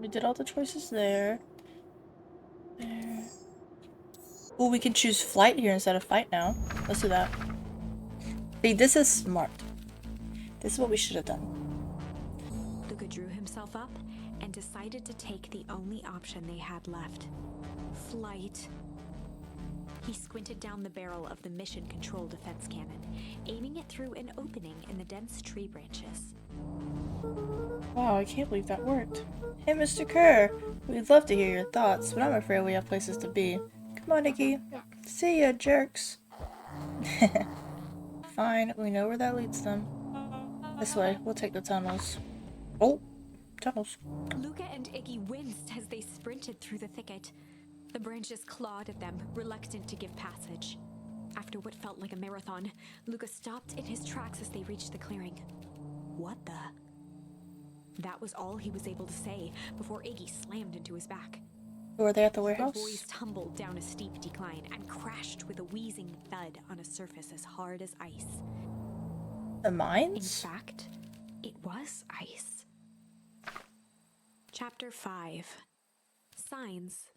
We did all the choices there. There. Oh, we can choose flight here instead of fight now. Let's do that. See, this is smart. This is what we should have done. Luka drew himself up and decided to take the only option they had left. Flight. He squinted down the barrel of the mission control defense cannon, aiming it through an opening in the dense tree branches. Wow, I can't believe that worked. Hey, Mr. Kerr, we'd love to hear your thoughts, but I'm afraid we have places to be. Come on, Nikki. See ya, jerks. Fine, we know where that leads them. This way, we'll take the tunnels. Oh, tunnels. Luka and Iggy winced as they sprinted through the thicket. The branches clawed at them, reluctant to give passage. After what felt like a marathon, Luka stopped in his tracks as they reached the clearing. What the? That was all he was able to say before Iggy slammed into his back. Were they at the warehouse? The boys tumbled down a steep decline and crashed with a wheezing thud on a surface as hard as ice. The mines? In fact, it was ice. Chapter 5. Signs.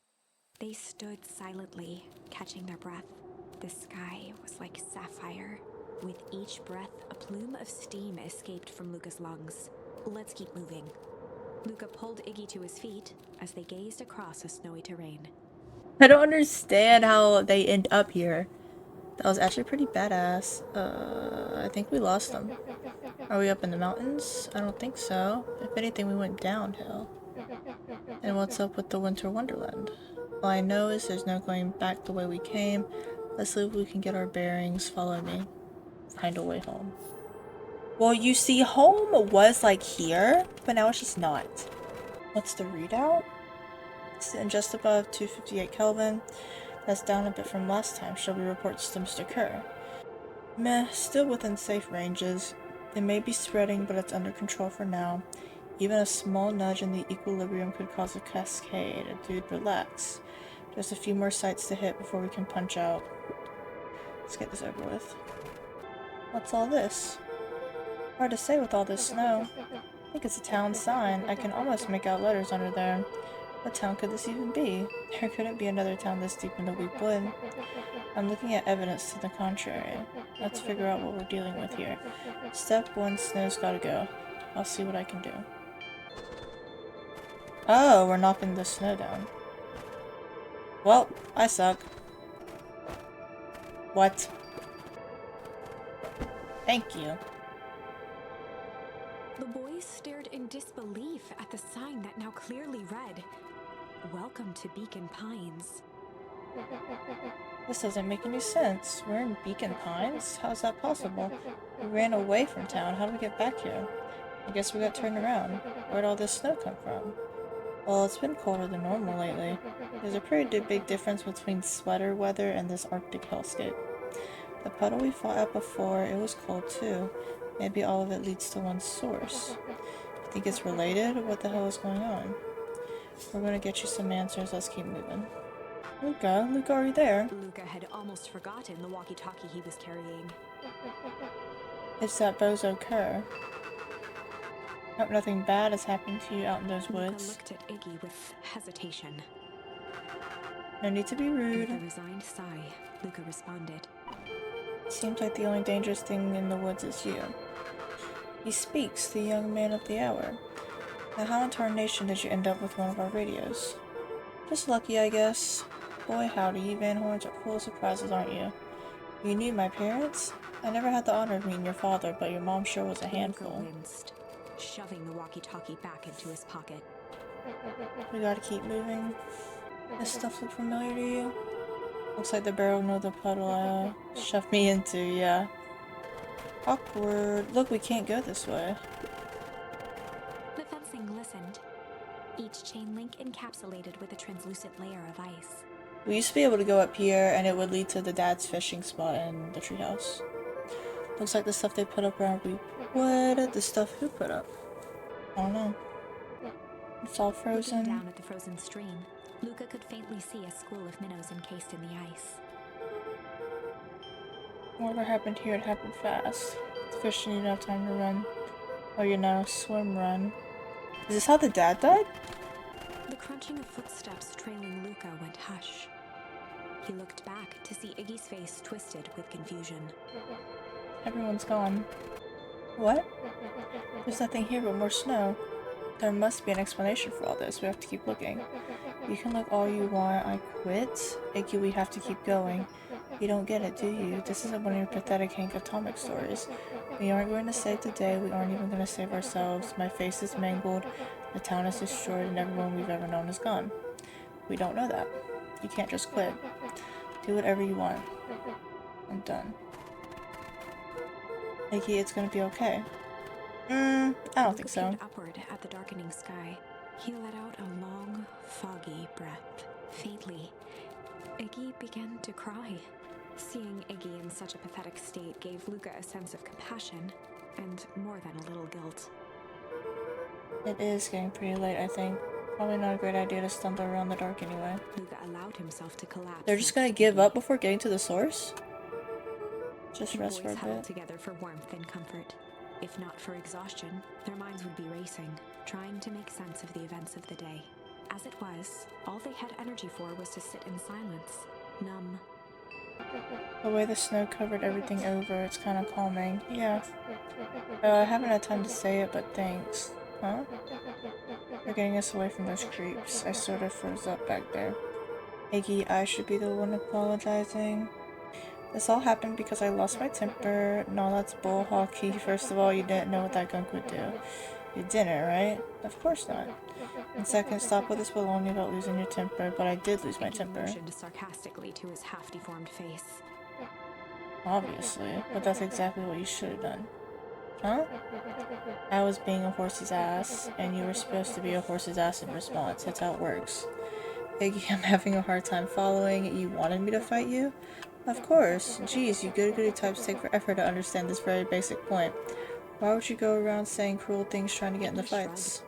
They stood silently, catching their breath. The sky was like sapphire. With each breath, a plume of steam escaped from Luka's lungs. Let's keep moving. Luka pulled Iggy to his feet as they gazed across a snowy terrain. I don't understand how they end up here. That was actually pretty badass. I think we lost them. Are we up in the mountains? I don't think so. If anything, we went downhill. And what's up with the Winter Wonderland? All I know is there's no going back the way we came. Let's see if we can get our bearings. Follow me. Find a way home. Well, you see, home was like here, but now it's just not. What's the readout? It's just above 258 Kelvin. That's down a bit from last time. Shall we report to Mr. Kerr? Meh, still within safe ranges. It may be spreading, but it's under control for now. Even a small nudge in the equilibrium could cause a cascade. Dude, relax. Just a few more sites to hit before we can punch out. Let's get this over with. What's all this? Hard to say with all this snow. I think it's a town sign. I can almost make out letters under there. What town could this even be? There couldn't be another town this deep in the weak wood. I'm looking at evidence to the contrary. Let's figure out what we're dealing with here. Step 1, snow's gotta go. I'll see what I can do. Oh, we're knocking the snow down. Well, I suck. What? Thank you. The boys stared in disbelief at the sign that now clearly read, "Welcome to Beacon Pines." This doesn't make any sense. We're in Beacon Pines? How is that possible? We ran away from town. How did we get back here? I guess we got turned around. Where'd all this snow come from? Well, it's been colder than normal lately. There's a pretty big difference between sweater weather and this Arctic hellscape. The puddle we fought at before, it was cold too. Maybe all of it leads to one source. Think it's related? What the hell is going on? We're gonna get you some answers. Let's keep moving. Luka, are you there? Luka had almost forgotten the walkie-talkie he was carrying. It's that bozo Kerr. Hope nothing bad has happened to you out in those woods. Luka looked at Iggy with hesitation. No need to be rude. With a resigned sigh, Luka responded. Seems like the only dangerous thing in the woods is you. He speaks, the young man of the hour. Now how in tarnation did you end up with one of our radios? Just lucky, I guess. Boy howdy, you Van Horns are full of surprises, aren't you? You knew my parents? I never had the honor of meeting your father, but your mom sure was a handful. Luka winced, shoving the walkie-talkie back into his pocket. We gotta keep moving. This stuff look familiar to you? Looks like the barrel of the puddle I shoved me into, yeah. Awkward. Look, we can't go this way. The fencing listened, each chain link encapsulated with a translucent layer of ice. We used to be able to go up here and it would lead to the dad's fishing spot in the treehouse. Looks like the stuff they put up around what? The stuff who put up? I don't know. It's all frozen. Looking down at the frozen stream, Luka could faintly see a school of minnows encased in the ice. Whatever happened here, it happened fast. The fish didn't even have time to run. Or, you know, swim run. Is this how the dad died? The crunching of footsteps trailing Luka went hush. He looked back to see Iggy's face twisted with confusion. Everyone's gone. What? There's nothing here but more snow. There must be an explanation for all this. We have to keep looking. You can look all you want. I quit? Iggy, we have to keep going. You don't get it, do you? This isn't one of your pathetic Hank Atomic stories. We aren't going to save the day. We aren't even going to save ourselves. My face is mangled. The town is destroyed and everyone we've ever known is gone. We don't know that. You can't just quit. Do whatever you want. I'm done. Iggy, it's gonna be okay. I don't think so. Looking upward at the darkening sky, he let out a long, foggy breath. Faintly, Iggy began to cry. Seeing Iggy in such a pathetic state gave Luka a sense of compassion and more than a little guilt. It is getting pretty late, I think. Probably not a great idea to stumble around the dark anyway. Luka allowed himself to collapse. They're just gonna give up before getting to the source? Just The rest for a boys huddled bit. together for warmth and comfort. If not for exhaustion, their minds would be racing, trying to make sense of the events of the day. As it was, all they had energy for was to sit in silence, numb. The way the snow covered everything over, it's kind of calming. Yeah. I haven't had time to say it, but thanks. Huh? For getting us away from those creeps. I sort of froze up back there. Iggy, I should be the one apologizing. This all happened because I lost my temper. No, that's bull hockey. First of all, you didn't know what that gunk would do. You didn't, right? Of course not. And second, stop with this baloney about losing your temper, but I did lose my temper. Motioned sarcastically to his half-deformed face. Obviously, but that's exactly what you should have done. Huh? I was being a horse's ass, and you were supposed to be a horse's ass in response. That's how it works. Iggy, I'm having a hard time following. You wanted me to fight you? Of course. Geez, you goody-goody types take forever to understand this very basic point. Why would you go around saying cruel things trying to get into fights?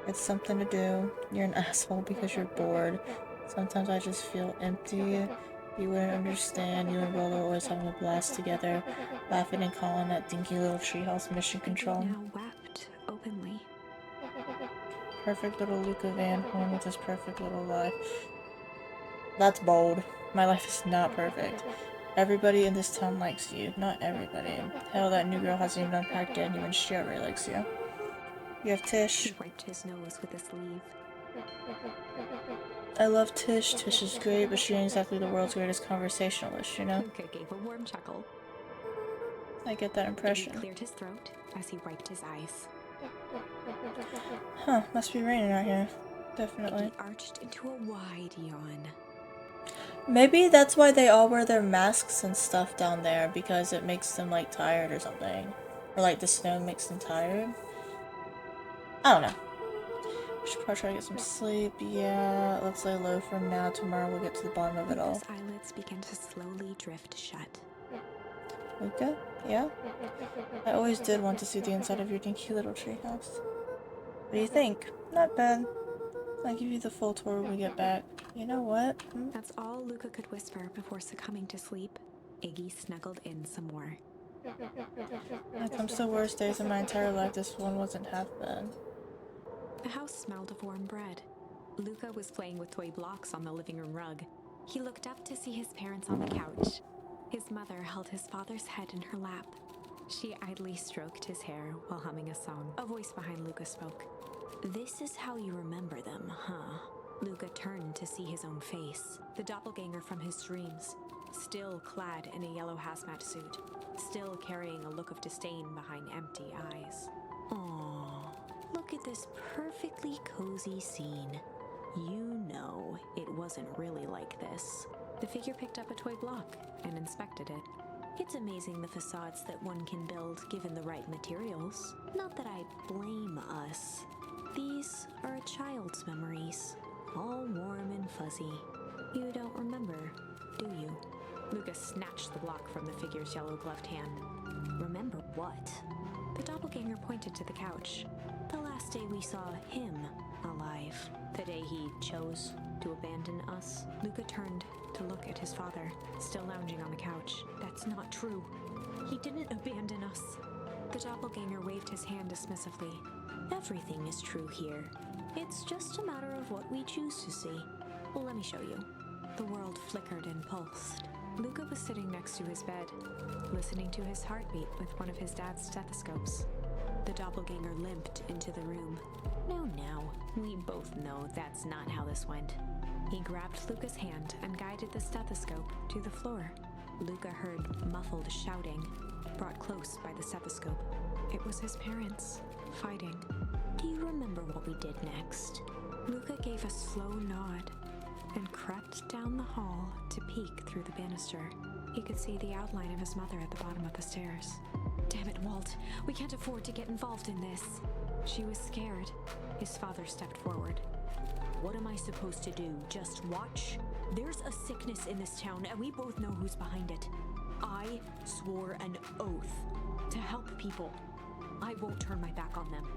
It's something to do. You're an asshole because you're bored. Sometimes I just feel empty. You wouldn't understand. You and Rolo always having a blast together, laughing and calling that dinky little treehouse mission control. Iggy now wept openly. Perfect little Luka Van Horn with his perfect little life. That's bold. My life is not perfect. Everybody in this town likes you. Not everybody. Hell, that new girl hasn't even unpacked yet and even she already likes you. You have Tish. He wiped his nose with a sleeve. I love Tish. Tish is great, but she ain't exactly the world's greatest conversationalist, you know? Luka gave a warm chuckle. I get that Iggy impression. cleared his throat as he wiped his eyes. Huh, must be raining out here. Definitely. Iggy arched into a wide yawn. Maybe that's why they all wear their masks and stuff down there, because it makes them, like, tired or something. Or, like, the snow makes them tired. I don't know. We should probably try to get some sleep. Yeah, let's lay low for now. Tomorrow we'll get to the bottom of it all. Luka's eyelids began to slowly drift shut. Luka? Yeah? I always did want to see the inside of your dinky little treehouse. What do you think? Not bad. I'll give you the full tour when we get back. You know what? That's all Luka could whisper before succumbing to sleep. Iggy snuggled in some more. When it comes to the worst days of my entire life, this one wasn't half bad. The house smelled of warm bread. Luka was playing with toy blocks on the living room rug. He looked up to see his parents on the couch. His mother held his father's head in her lap. She idly stroked his hair while humming a song. A voice behind Luka spoke. This is how you remember them, huh? Luka turned to see his own face. The doppelganger from his dreams. Still clad in a yellow hazmat suit. Still carrying a look of disdain behind empty eyes. Aww. Look at this perfectly cozy scene. You know it wasn't really like this. The figure picked up a toy block and inspected it. It's amazing the facades that one can build given the right materials. Not that I blame us. These are a child's memories, all warm and fuzzy. You don't remember, do you? Luka snatched the block from the figure's yellow-gloved hand. Remember what? The doppelganger pointed to the couch. The last day we saw him alive. The day he chose to abandon us. Luka turned to look at his father, still lounging on the couch. That's not true. He didn't abandon us. The doppelganger waved his hand dismissively. Everything is true here. It's just a matter of what we choose to see. Well, let me show you. The world flickered and pulsed. Luka was sitting next to his bed, listening to his heartbeat with one of his dad's stethoscopes. The doppelganger limped into the room. No, we both know that's not how this went. He grabbed Luka's hand and guided the stethoscope to the floor. Luka heard muffled shouting, brought close by the stethoscope. It was his parents, fighting. Do you remember what we did next? Luka gave a slow nod and crept down the hall to peek through the banister. He could see the outline of his mother at the bottom of the stairs. Damn it, Walt. We can't afford to get involved in this. She was scared. His father stepped forward. What am I supposed to do? Just watch? There's a sickness in this town, and we both know who's behind it. I swore an oath to help people. I won't turn my back on them.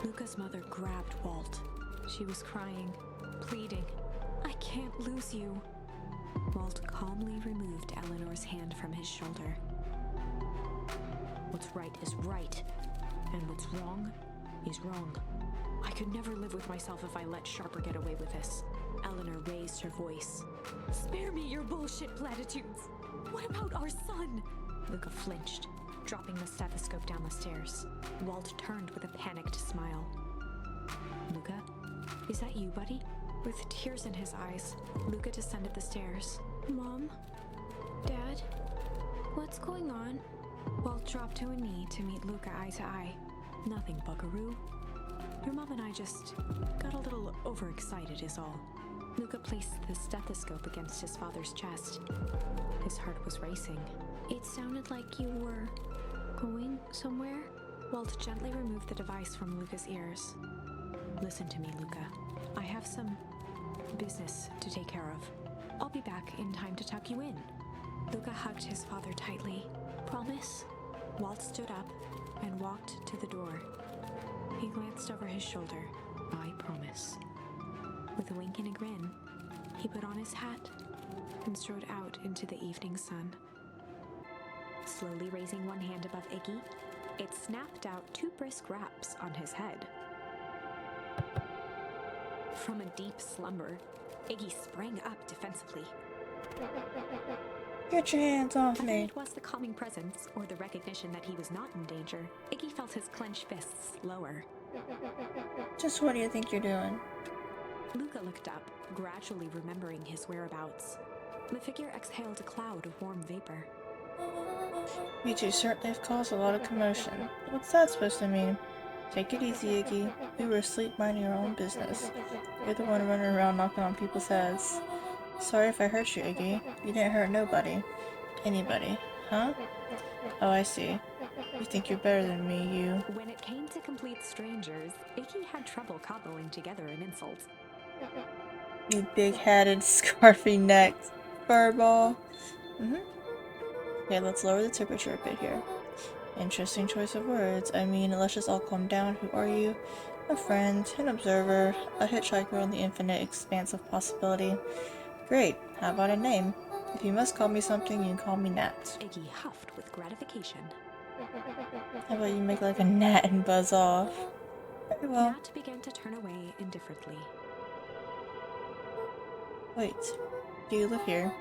Luka's mother grabbed Walt. She was crying, pleading, I can't lose you. Walt calmly removed Eleanor's hand from his shoulder. What's right is right, and what's wrong is wrong. I could never live with myself if I let Sharper get away with this. Eleanor raised her voice. Spare me your bullshit platitudes. What about our son? Luka flinched, dropping the stethoscope down the stairs. Walt turned with a panicked smile. Luka, is that you, buddy? With tears in his eyes, Luka descended the stairs. Mom? Dad? What's going on? Walt dropped to a knee to meet Luka eye to eye. Nothing, buckaroo. Your mom and I just got a little overexcited is all. Luka placed the stethoscope against his father's chest. His heart was racing. It sounded like you were going somewhere? Walt gently removed the device from Luka's ears. Listen to me, Luka. I have some business to take care of. I'll be back in time to tuck you in. Luka hugged his father tightly. Promise? Walt stood up and walked to the door. He glanced over his shoulder. I promise. With a wink and a grin, he put on his hat and strode out into the evening sun. Slowly raising one hand above Iggy, it snapped out 2 brisk raps on his head. From a deep slumber, Iggy sprang up defensively. Get your hands off Whether me. it was the calming presence or the recognition that he was not in danger, Iggy felt his clenched fists lower. Just what do you think you're doing? Luka looked up, gradually remembering his whereabouts. The figure exhaled a cloud of warm vapor. You two certainly have caused a lot of commotion. What's that supposed to mean? Take it easy, Iggy. We were asleep minding our own business. You're the one running around knocking on people's heads. Sorry if I hurt you, Iggy. You didn't hurt nobody. Anybody. Huh? Oh, I see. You think you're better than me, you. When it came to complete strangers, Iggy had trouble cobbling together an insult. You big-hatted, scarfy-necked furball. Okay, let's lower the temperature a bit here. Interesting choice of words. I mean, let's just all calm down. Who are you? A friend, an observer, a hitchhiker on the infinite expanse of possibility. Great. How about a name? If you must call me something, you can call me Nat. Iggy huffed with gratification. How about you make like a gnat and buzz off? Very well. Nat began to turn away indifferently. Wait. Do you live here?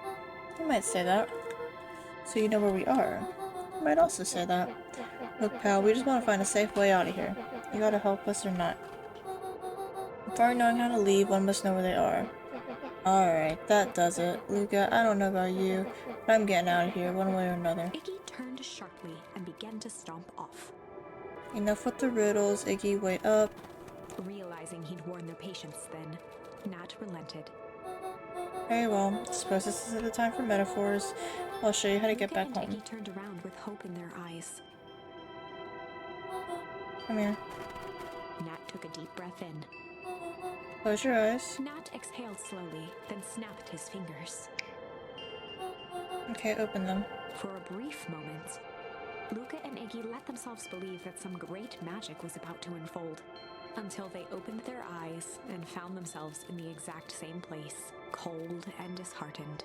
You might say that. So you know where we are. You might also say that. Look, pal, we just want to find a safe way out of here. You gotta help us or not. Before knowing how to leave, one must know where they are. Alright, that does it. Luka, I don't know about you, but I'm getting out of here one way or another. Iggy turned sharply and began to stomp off. Enough with the riddles, Iggy, wait up. Realizing he'd worn their patience then, Nat relented. Very well, suppose this isn't the time for metaphors. I'll show you how to get Luka back and home. Iggy turned around with hope in their eyes. Come here. Nat took a deep breath in. Close your eyes. Nat exhaled slowly, then snapped his fingers. Okay, open them. For a brief moment, Luka and Iggy let themselves believe that some great magic was about to unfold, until they opened their eyes and found themselves in the exact same place, cold and disheartened.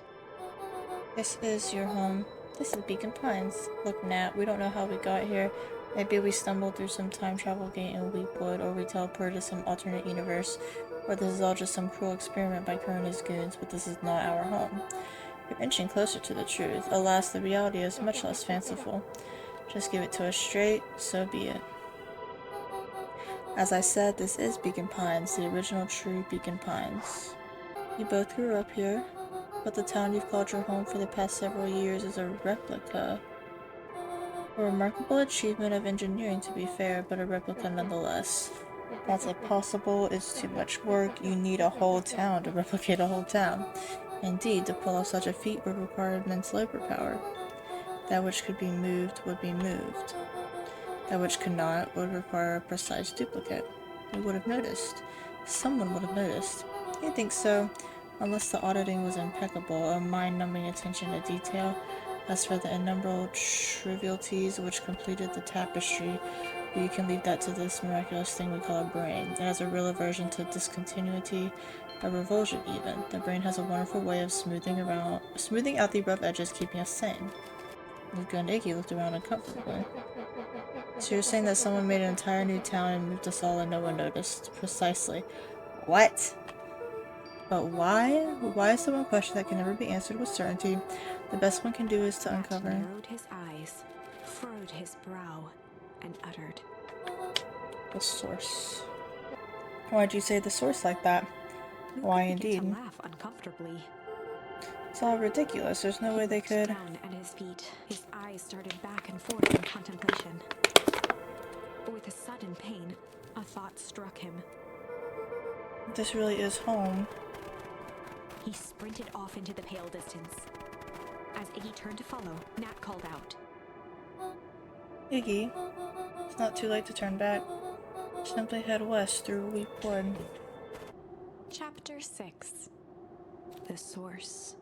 This is your home. This is Beacon Pines. Look, Nat, we don't know how we got here, Maybe we stumbled through some time travel gate in Weepwood, or we teleported to some alternate universe, or this is all just some cruel experiment by Kern and his goons, but this is not our home. You're inching closer to the truth. Alas, the reality is much less fanciful. Just give it to us straight, so be it. As I said, this is Beacon Pines, the original true Beacon Pines. You both grew up here, but the town you've called your home for the past several years is a replica. A remarkable achievement of engineering, to be fair, but a replica nonetheless. That's impossible, it's too much work, you need a whole town to replicate a whole town. Indeed, to pull off such a feat would require immense labor power. That which could be moved would be moved. That which could not would require a precise duplicate. We would have noticed. Someone would have noticed. You think so? Unless the auditing was impeccable, a mind-numbing attention to detail. As for the innumerable trivialities which completed the tapestry, you can leave that to this miraculous thing we call a brain. It has a real aversion to discontinuity, a revulsion even. The brain has a wonderful way of smoothing out the rough edges, keeping us sane. Luka and Iggy looked around uncomfortably. So you're saying that someone made an entire new town and moved us all and no one noticed? Precisely. What? But why? Why is the one question that can never be answered with certainty? The best one can do is to uncover. Matt narrowed his eyes, furrowed his brow, and uttered, The source. Why'd you say the source like that? Luka Why began indeed? to laugh uncomfortably. It's all ridiculous. There's no way they could. Down at his feet, his eyes started back and forth in contemplation. With a sudden pain, a thought struck him. This really is home. He sprinted off into the pale distance. As Iggy turned to follow, Nat called out, Iggy, it's not too late to turn back. Simply head west through Weepwood. Chapter 6. The Source.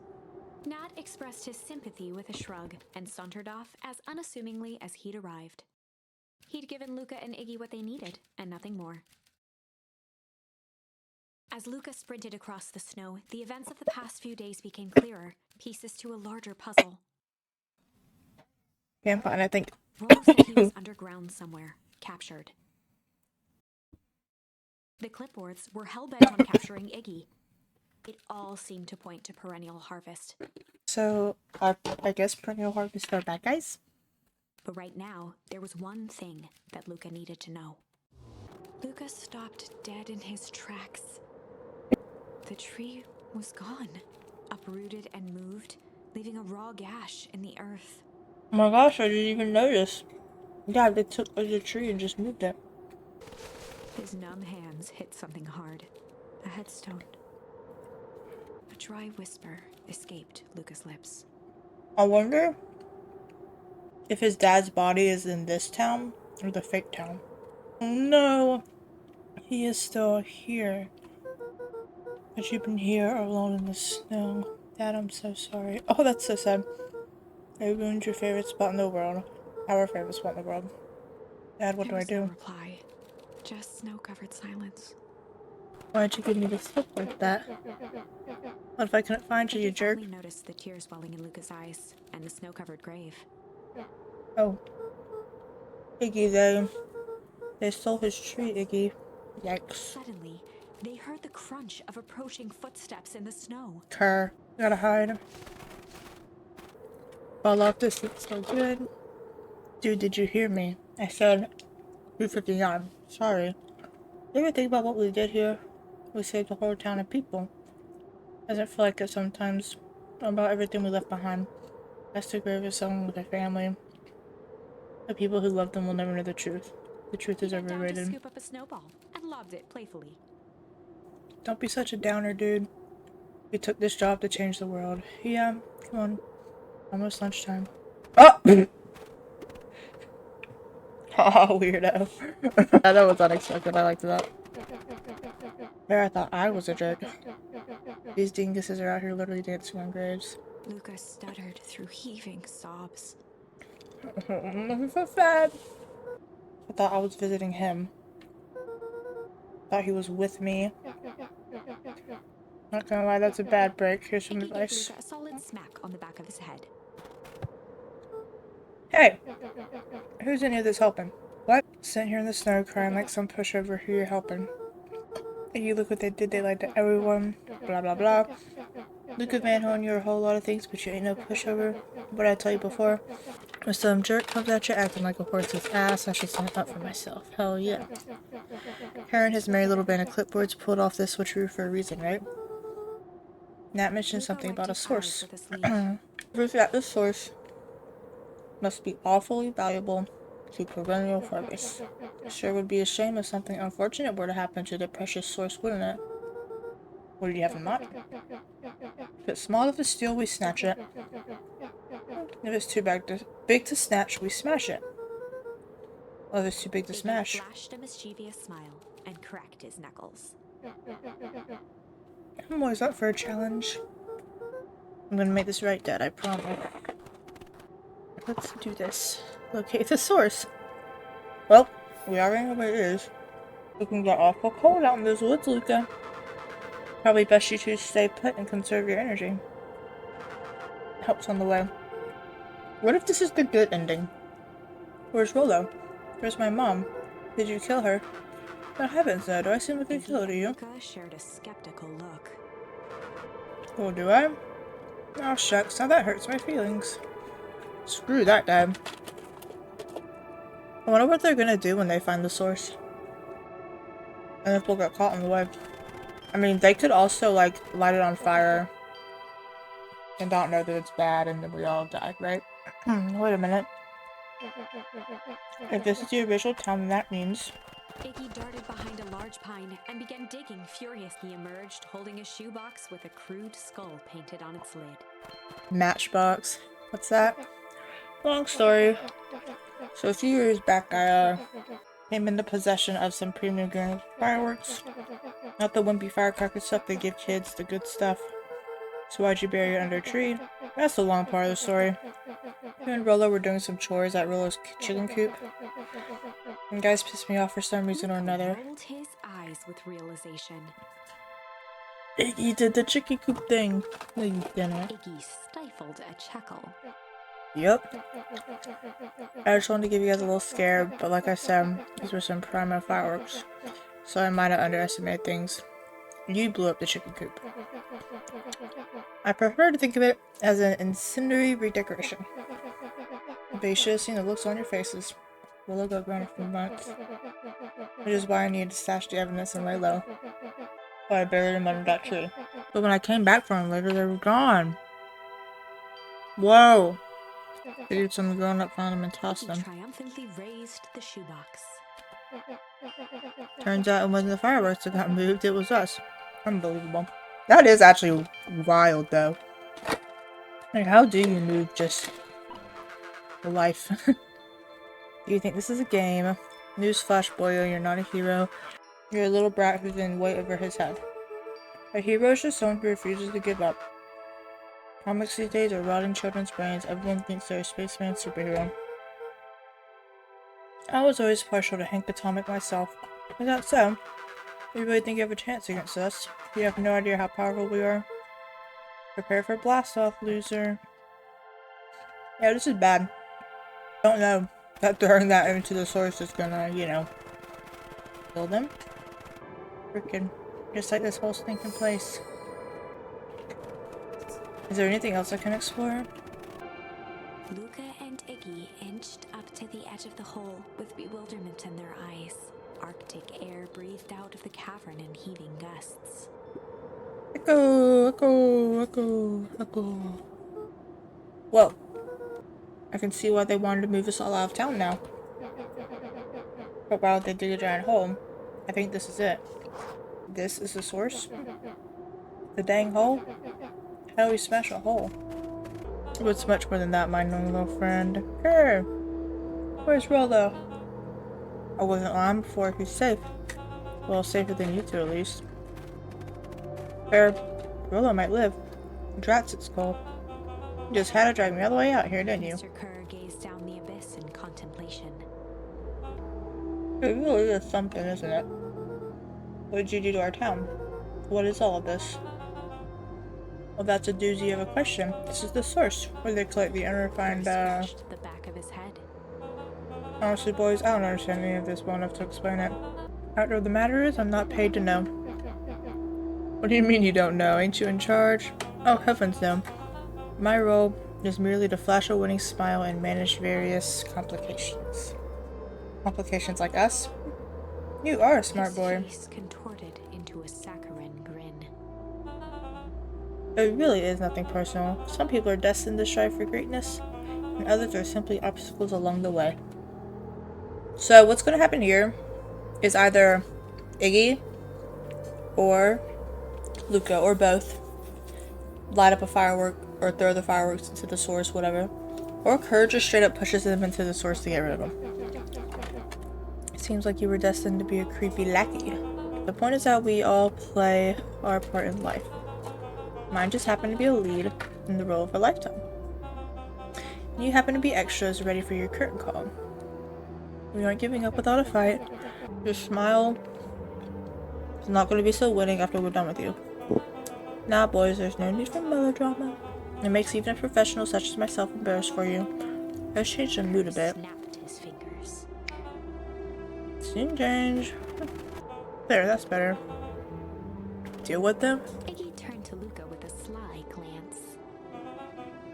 Nat expressed his sympathy with a shrug and sauntered off as unassumingly as he'd arrived. He'd given Luka and Iggy what they needed, and nothing more. As Luka sprinted across the snow, the events of the past few days became clearer, pieces to a larger puzzle. Yeah, I'm fine, I think. Rolo said he was underground somewhere, captured. The clipboards were hell-bent on capturing Iggy. It all seemed to point to perennial harvest. So, I guess perennial harvest are bad guys? But right now, there was one thing that Luka needed to know. Luka stopped dead in his tracks. The tree was gone, uprooted and moved, leaving a raw gash in the earth. Oh my gosh, I didn't even notice. Yeah, they took the tree and just moved it. His numb hands hit something hard. A headstone. A dry whisper escaped Luka's lips. I wonder if his dad's body is in this town or the fake town. Oh no, he is still here. But you've been here alone in the snow. Dad, I'm so sorry. Oh, that's so sad. I ruined your favorite spot in the world. Our favorite spot in the world. Dad, what do I do? No reply. Just snow-covered silence. Why'd you give me this look like that? What if I couldn't find you, you jerk? He noticed the tears welling in Luka's eyes and the snow-covered grave. Oh. Iggy, they stole his tree, Iggy. Yikes. Suddenly, they heard the crunch of approaching footsteps in the snow. Kerr, gotta hide. Fall off this looks so good. Dude, did you hear me? I said 259. Sorry. You ever think about what we did here? We saved a whole town of people. Doesn't feel like it sometimes. About everything we left behind. That's the gravest someone with a family. The people who love them will never know the truth. The truth is overrated. He bent down to scoop up a snowball and lobbed it playfully. Don't be such a downer, dude. We took this job to change the world. Yeah, come on. Almost lunchtime. Oh! Oh, weirdo. That was unexpected. I liked that. There, I thought I was a jerk. These dinguses are out here literally dancing on graves. Luka stuttered through heaving sobs. I'm so sad. I thought I was visiting him. Thought he was with me. Not gonna lie, that's a bad break. Here's some advice. Luka a solid smack on the back of his head. Hey! Who's in here that's helping? sitting here in the snow crying like some pushover who you're helping. And you look what they did, they lied to everyone, blah blah blah. Luka manholing you a whole lot of things, but you ain't no pushover. What I tell you before? If some jerk comes at you acting like a horse's ass, I should stand up for myself. Hell yeah. Her and his merry little band of clipboards pulled off this switcheroo for a reason, right? Nat mentioned something about a source. Proof that this source must be awfully valuable to perennial Fergus. Sure would be a shame if something unfortunate were to happen to the precious source, wouldn't it? What did you have in mind? If it's small enough to steal, we snatch it. If it's too big to snatch, we smash it. Well, if it's too big to smash. He flashed a mischievous smile and cracked his knuckles. I'm always up for a challenge. I'm gonna make this right, Dad, I promise. Let's do this. Locate the source. Well, we already know where it is. It can get awful cold out in those woods, Luka. Probably best you two stay put and conserve your energy. Help's on the way. What if this is the good ending? Where's Rolo? Where's my mom? Did you kill her? Oh heavens, no. Do I seem like a killer to you? Luka shared a skeptical look. Oh, do I? Oh, shucks. Now that hurts my feelings. Screw that, Dad. I wonder what they're gonna do when they find the source. And if we'll get caught in the way. I mean, they could also, like, light it on fire. And not know that it's bad and then we all died, right? Wait a minute. If this is the original town, then that means... Iggy darted behind a large pine and began digging furiously. He emerged holding a shoebox with a crude skull painted on its lid. Matchbox. What's that? Long story. So a few years back, I came into possession of some premium GRAN'S fireworks. Not the wimpy firecracker stuff they give kids, the good stuff. So why'd you bury it under a tree? That's the long part of the story. Me and Rolo were doing some chores at Rolo's chicken coop. And guys pissed me off for some reason or another. Rolled his eyes with realization. Iggy did the chicken coop thing. No, you didn't. Iggy stifled a chuckle. Yep. I just wanted to give you guys a little scare, but like I said, these were some primo fireworks. So I might have underestimated things. You blew up the chicken coop. I prefer to think of it as an incendiary redecoration. But you should have seen the looks on your faces. Rolo got grounded for months. Which is why I needed to stash the evidence and lay low. So I buried them under that tree. But when I came back for them later, they were gone. Whoa! Figured some grown-up found them and tossed them. He triumphantly raised the shoebox. Turns out it wasn't the fireworks that got moved, it was us. Unbelievable. That is actually wild, though. Like, how do you move just life? Do you think this is a game? Newsflash, boyo, you're not a hero. You're a little brat who's in way over his head. A hero is just someone who refuses to give up. Comics these days are rotting children's brains. Everyone thinks they're a spaceman superhero. I was always partial to Hank Atomic myself. Is that so? You really think you have a chance against us? You have no idea how powerful we are. Prepare for blast off, loser. Yeah, this is bad. Don't know that throwing that into the source is gonna, you know, kill them. Freaking, just like this whole stinking place. Is there anything else I can explore? Luka and Iggy inched up to the edge of the hole with bewilderment in their eyes. Arctic air breathed out of the cavern in heaving gusts. Echo, echo, echo, echo. Whoa. I can see why they wanted to move us all out of town now. But why would they dig a giant hole? I think this is it. This is the source? The dang hole? How do we smash a hole? But it's much more than that, my young little friend. Hey! Where's Rolo? I wasn't on before. He's safe. Well, safer than you two, at least. Fair. Rolo might live. Drats, it's cold. You just had to drag me all the way out here, didn't you? Mr. Kerr gazed down the abyss in contemplation. It really is something, isn't it? What did you do to our town? What is all of this? Well, that's a doozy of a question. This is the source, where they collect the unrefined, Scratched the back of his head. Honestly, boys, I don't understand any of this well enough to explain it. Fact of the matter is, I'm not paid to know. What do you mean you don't know? Ain't you in charge? Oh, heavens no. My role is merely to flash a winning smile and manage various complications. Complications like us? You are a smart boy. His face contorted into a saccharine grin. It really is nothing personal. Some people are destined to strive for greatness, and others are simply obstacles along the way. So what's going to happen here is either Iggy or Luka or both light up a firework or throw the fireworks into the source, whatever, or Kerr just straight up pushes them into the source to get rid of them. It seems like you were destined to be a creepy lackey. The point is that we all play our part in life. Mine just happened to be a lead in the role of a lifetime. And you happen to be extras ready for your curtain call. We aren't giving up without a fight. Your smile is not going to be so winning after we're done with you. Nah, boys, there's no need for melodrama. It makes even a professional such as myself embarrassed for you. Let's change the mood a bit. Snapped his fingers. Scene change. There, that's better. Deal with them? Iggy turned to Luka with a sly glance.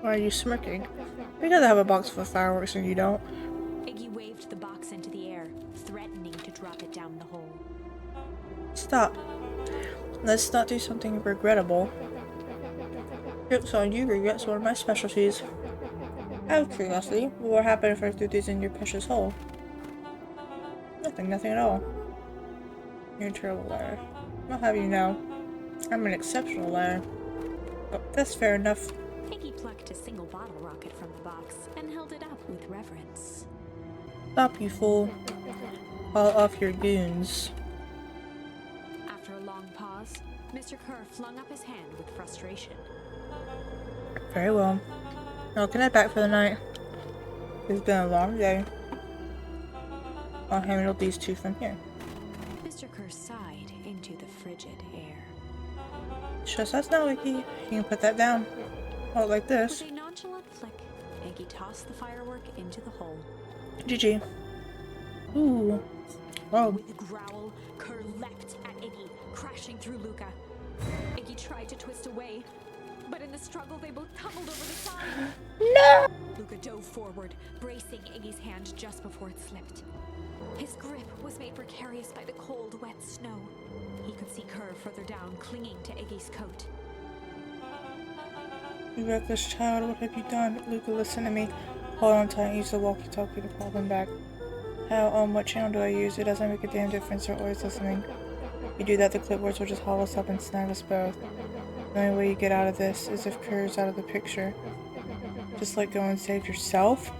Why are you smirking? We gotta have a box full of fireworks and you don't. Iggy waved the box into the air, threatening to drop it down the hole. Stop. Let's not do something regrettable. Jokes on you, regret's one of my specialties. Out of curiosity, what will happen if I threw these in your precious hole? Nothing at all. You're a terrible liar. I'll have you know, I'm an exceptional liar. But that's fair enough. Iggy plucked a single bottle rocket from the box and held it up with reverence. Stop, you fool. Call off your goons. After a long pause, Mr. Kerr flung up his hand with frustration. Very well. I'll connect back for the night. It's been a long day. I'll handle these two from here. Mr. Kerr sighed into the frigid air. Just us now, Iggy. You can put that down. Hold it like this. With a nonchalant flick, Iggy tossed the firework into the hole. GG. Ooh. Whoa. With a growl, Kerr leapt at Iggy, crashing through Luka. Iggy tried to twist away, but in the struggle they both tumbled over the side. No! Luka dove forward, bracing Iggy's hand just before it slipped. His grip was made precarious by the cold, wet snow. He could see Kerr further down, clinging to Iggy's coat. You reckless child, what have you done? Luka, listen to me. Hold on tight and use the walkie-talkie to call them back. How, what channel do I use? It doesn't make a damn difference, they're always listening. If you do that, the clipboards will just haul us up and snag us both. The only way you get out of this is if Kerr's out of the picture. Just let go and save yourself?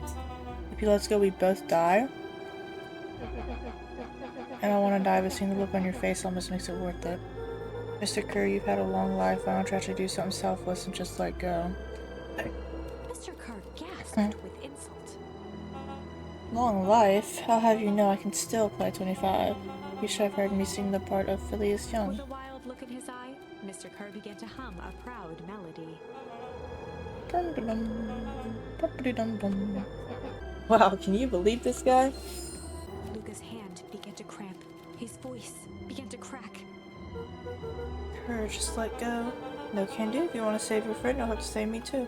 If he lets go, we both die? I don't want to die, but seeing the look on your face almost makes it worth it. Mr. Kerr, you've had a long life. Why don't you actually do something selfless and just let go? Mr. Kerr gasped with insult. Long life? I'll have you know I can still play 25. You should have heard me sing the part of Phileas Young. With a wild look in his eye, Mr. Kerr began to hum a proud melody. Dum-dum-dum. Wow, can you believe this guy? Luka's hand began to cramp. His voice began to crack. Kerr, just let go. No can do. If you want to save your friend, you'll have to save me too.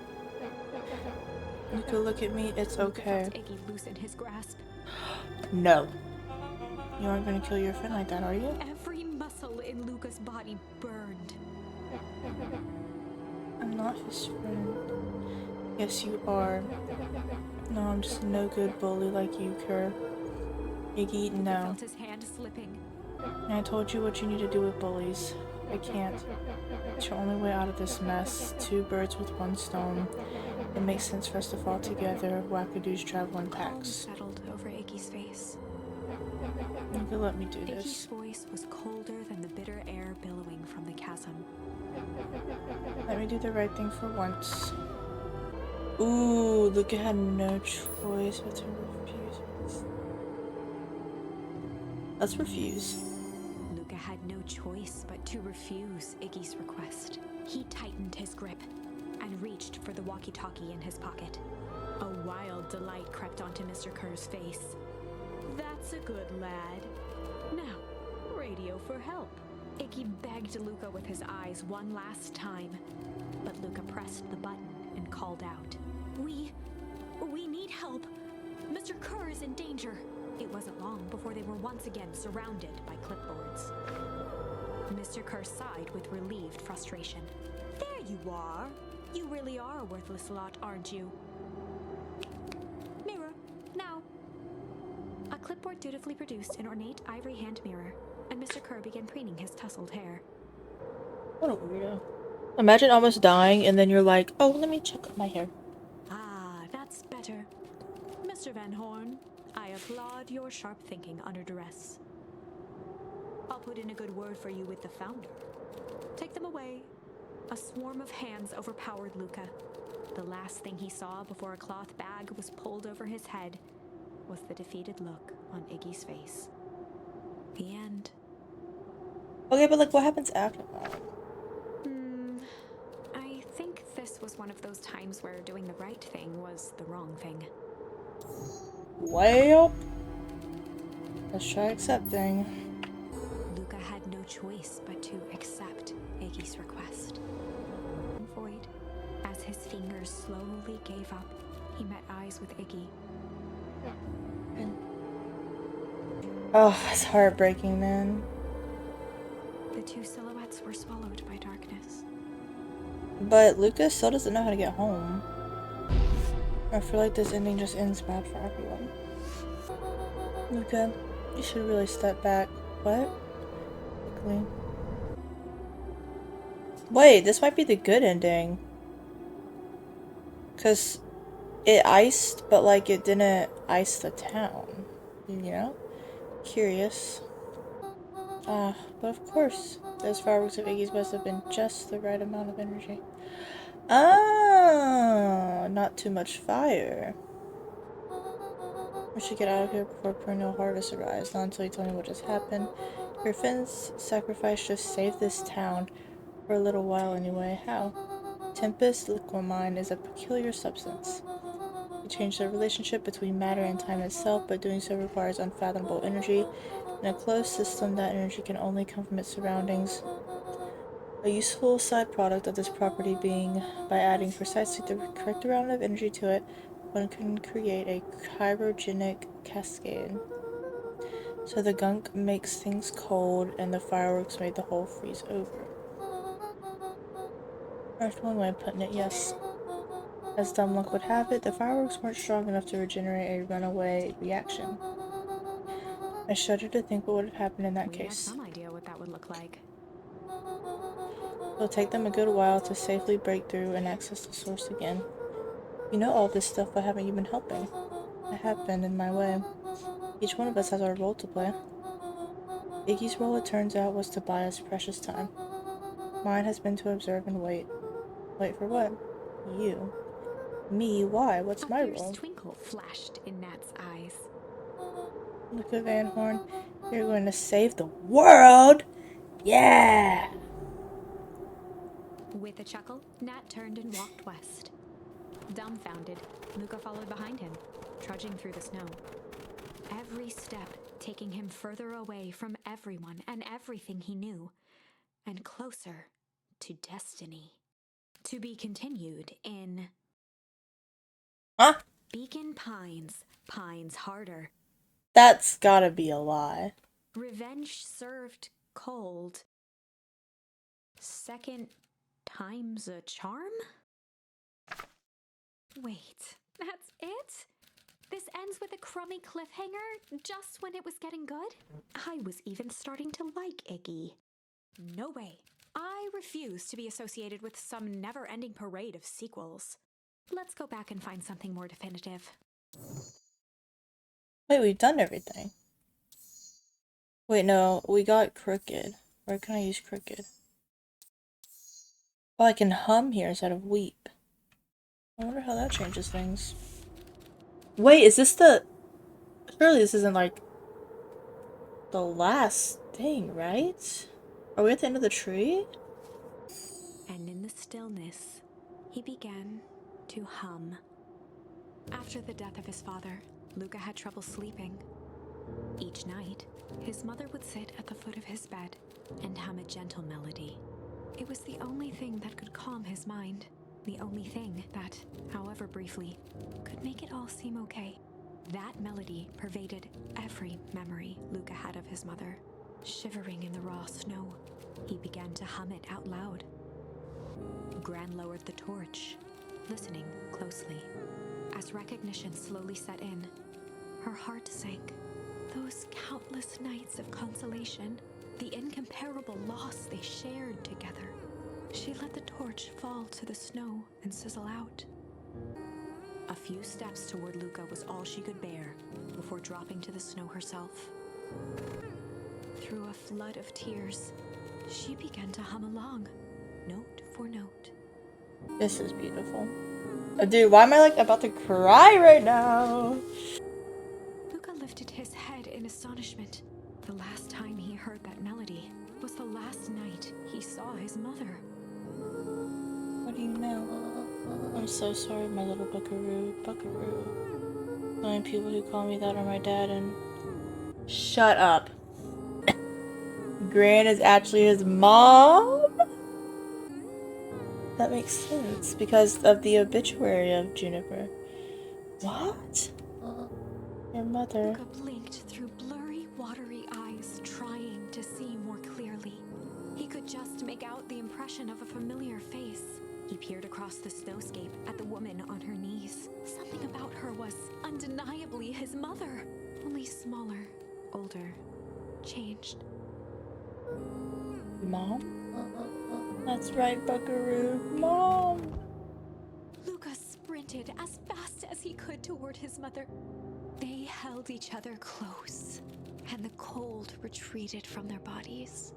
You can look at me, it's okay. Luka felt Iggy loosen his grasp. No. You aren't going to kill your friend like that, are you? Every muscle in Luka's body burned. I'm not his friend. Yes, you are. No, I'm just a no-good bully like you, Kerr. Iggy, Luka no. felt his hand slipping. And I told you what you need to do with bullies. I can't. It's your only way out of this mess. Two birds with one stone. It makes sense for us to fall together. Wackadoos travel in Calm packs. settled over Iggy's face. You can let me do Iggy's this. voice was colder than the bitter air billowing from the chasm. Let me do the right thing for once. Ooh, Luka had no choice but to refuse. Let's refuse. Luka had no choice but to refuse Iggy's request. He tightened his grip and reached for the walkie-talkie in his pocket. A wild delight crept onto Mr. Kerr's face. That's a good lad. Now, radio for help. Iggy begged Luka with his eyes one last time, but Luka pressed the button and called out. We need help. Mr. Kerr is in danger. It wasn't long before they were once again surrounded by clipboards. Mr. Kerr sighed with relieved frustration. There you are. You really are a worthless lot, aren't you? Mirror, now. A clipboard dutifully produced an ornate ivory hand mirror, and Mr. Kerr began preening his tousled hair. What a weirdo. Imagine almost dying and then you're like, oh, let me check my hair. Ah, that's better. Mr. Van Horn, I applaud your sharp thinking under duress. I'll put in a good word for you with the founder. Take them away. A swarm of hands overpowered Luka. The last thing he saw before a cloth bag was pulled over his head was the defeated look on Iggy's face. The end. Okay, but like, what happens after that? I think this was one of those times where doing the right thing was the wrong thing. Well, let's try accepting. Luka had no choice but to accept Iggy's request. Void, as his fingers slowly gave up, he met eyes with Iggy. Oh, it's heartbreaking, man. The two silhouettes were swallowed by darkness. But Luka still doesn't know how to get home. I feel like this ending just ends bad for everyone. Luka, you should really step back. What? Quickly. Wait, this might be the good ending. Because it iced, but like it didn't ice the town. You know? Curious. Ah, but of course, those fireworks of Iggy's must have been just the right amount of energy. Ah, not too much fire. We should get out of here before perennial harvest arrives. Not until you tell me what just happened. Your friend's sacrifice just saved this town. For a little while anyway. How? Tempest liquamine is a peculiar substance. It changed the relationship between matter and time itself, but doing so requires unfathomable energy. In a closed system, that energy can only come from its surroundings. A useful side product of this property being, by adding precisely the correct amount of energy to it, one can create a cryogenic cascade. So the gunk makes things cold, and the fireworks made the whole freeze over. That's one way of putting it, yes. As dumb luck would have it, the fireworks weren't strong enough to regenerate a runaway reaction. I shudder to think what would have happened in that We case. had some idea what that would look like. It'll take them a good while to safely break through and access the source again. You know all this stuff, why haven't you been helping? I have been, in my way. Each one of us has our role to play. Iggy's role, it turns out, was to buy us precious time. Mine has been to observe and wait. Wait for what? You. Me? Why? What's my role? A fierce twinkle flashed in Nat's eyes. Luka Van Horn, you're going to save the world? Yeah! With a chuckle, Nat turned and walked west. Dumbfounded, Luka followed behind him, trudging through the snow. Every step taking him further away from everyone and everything he knew, and closer to destiny. To be continued in... Huh? Beacon Pines, Pines Harder. That's gotta be a lie. Revenge served cold. Second time's a charm? Wait, that's it? This ends with a crummy cliffhanger just when it was getting good? I was even starting to like Iggy. No way. I refuse to be associated with some never-ending parade of sequels. Let's go back and find something more definitive. Wait, we've done everything. Wait, no, we got crooked. Where can I use crooked? Oh, I can hum here instead of weep. I wonder how that changes things. Wait, is this the... Surely this isn't, like, the last thing, right? Are we at the end of the tree? And in the stillness, he began to hum. After the death of his father, Luka had trouble sleeping. Each night, his mother would sit at the foot of his bed and hum a gentle melody. It was the only thing that could calm his mind, the only thing that, however briefly, could make it all seem okay. That melody pervaded every memory Luka had of his mother. Shivering in the raw snow, he began to hum it out loud. Gran lowered the torch, listening closely. As recognition slowly set in, her heart sank. Those countless nights of consolation, the incomparable loss they shared together. She let the torch fall to the snow and sizzle out. A few steps toward Luka was all she could bear before dropping to the snow herself. Through a flood of tears, she began to hum along, note for note. This is beautiful. Dude, why am I like about to cry right now? Luka lifted his head in astonishment. The last time he heard that melody was the last night he saw his mother. What do you know? I'm so sorry, my little buckaroo. Buckaroo. The only people who call me that are my dad and... Shut up. Gran is actually his mom? That makes sense because of the obituary of Juniper. What? Your mother. Luka blinked through blurry, watery eyes, trying to see more clearly. He could just make out the impression of a familiar face. He peered across the snowscape at the woman on her knees. Something about her was undeniably his mother, only smaller, older, changed. Mom? That's right, Buckaroo. Mom! Luka sprinted as fast as he could toward his mother. They held each other close, and the cold retreated from their bodies.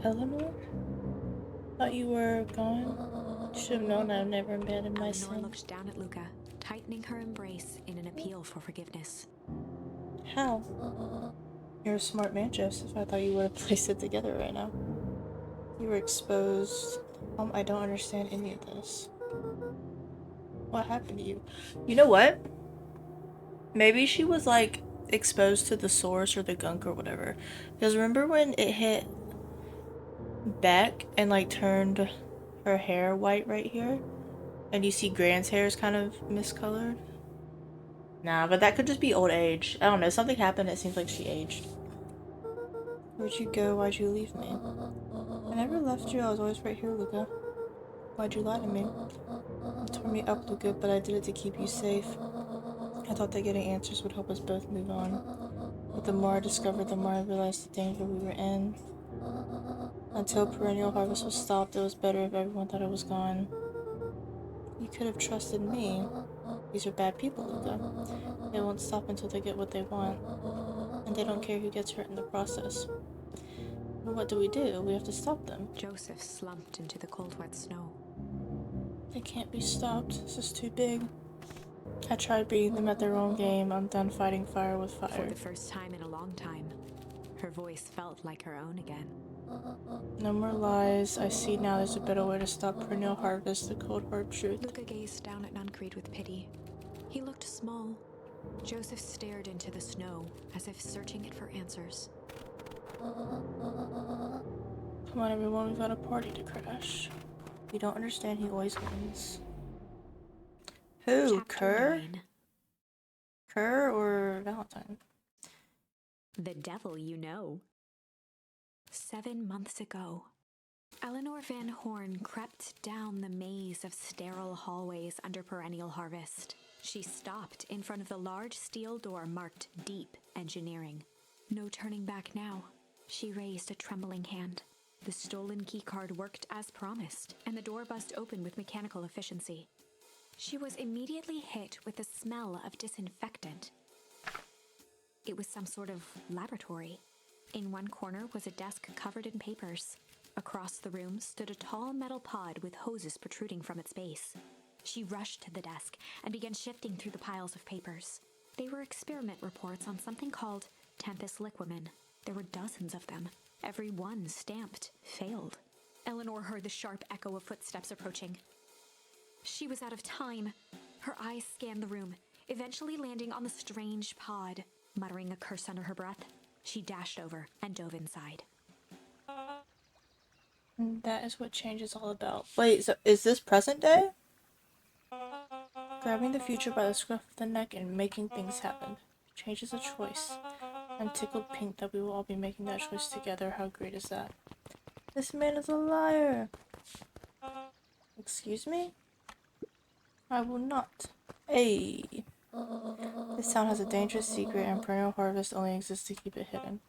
Eleanor? Thought you were gone. Should have known I've never abandoned my son. Eleanor looked down at Luka, tightening her embrace in an appeal for forgiveness. How? You're a smart man, Joseph. I thought you would have placed it together right now. You were exposed. I don't understand any of this. What happened to you? You know what? Maybe she was like exposed to the source or the gunk or whatever. Because remember when it hit Beck and like turned her hair white right here? And you see Gran's hair is kind of miscolored? Nah, but that could just be old age. I don't know. Something happened. It seems like she aged. Where'd you go? Why'd you leave me? I never left you. I was always right here, Luka. Why'd you lie to me? You tore me up, Luka, but I did it to keep you safe. I thought that getting answers would help us both move on. But the more I discovered, the more I realized the danger we were in. Until perennial harvest was stopped, it was better if everyone thought it was gone. You could have trusted me. These are bad people, Luka. They won't stop until they get what they want. And they don't care who gets hurt in the process. Well, what do? We have to stop them. Joseph slumped into the cold, wet snow. They can't be stopped. This is too big. I tried beating them at their own game. I'm done fighting fire with fire. For the first time in a long time, her voice felt like her own again. No more lies. I see now there's a better way to stop perennial harvest, the cold hard truth. Luka gazed down at Nuncreed with pity. He looked small. Joseph stared into the snow, as if searching it for answers. Come on, everyone, we've got a party to crash. You don't understand, he always wins. Who? Chapter Kerr? 9. Kerr or Valentine? The devil you know. 7 months ago, Eleanor Van Horn crept down the maze of sterile hallways under perennial harvest. She stopped in front of the large steel door marked Deep Engineering. No turning back now. She raised a trembling hand. The stolen keycard worked as promised, and the door buzzed open with mechanical efficiency. She was immediately hit with the smell of disinfectant. It was some sort of laboratory. In one corner was a desk covered in papers. Across the room stood a tall metal pod with hoses protruding from its base. She rushed to the desk and began shifting through the piles of papers. They were experiment reports on something called Tempus liquamen. There were dozens of them. Every one stamped failed. Eleanor heard the sharp echo of footsteps approaching. She was out of time. Her eyes scanned the room, eventually landing on the strange pod. Muttering a curse under her breath, she dashed over and dove inside. And that is what change is all about. Wait, so is this present day? Grabbing the future by the scruff of the neck and making things happen. Change is a choice. I'm tickled pink that we will all be making that choice together. How great is that? This man is a liar. Excuse me? I will not. Hey. This town has a dangerous secret and perennial harvest only exists to keep it hidden.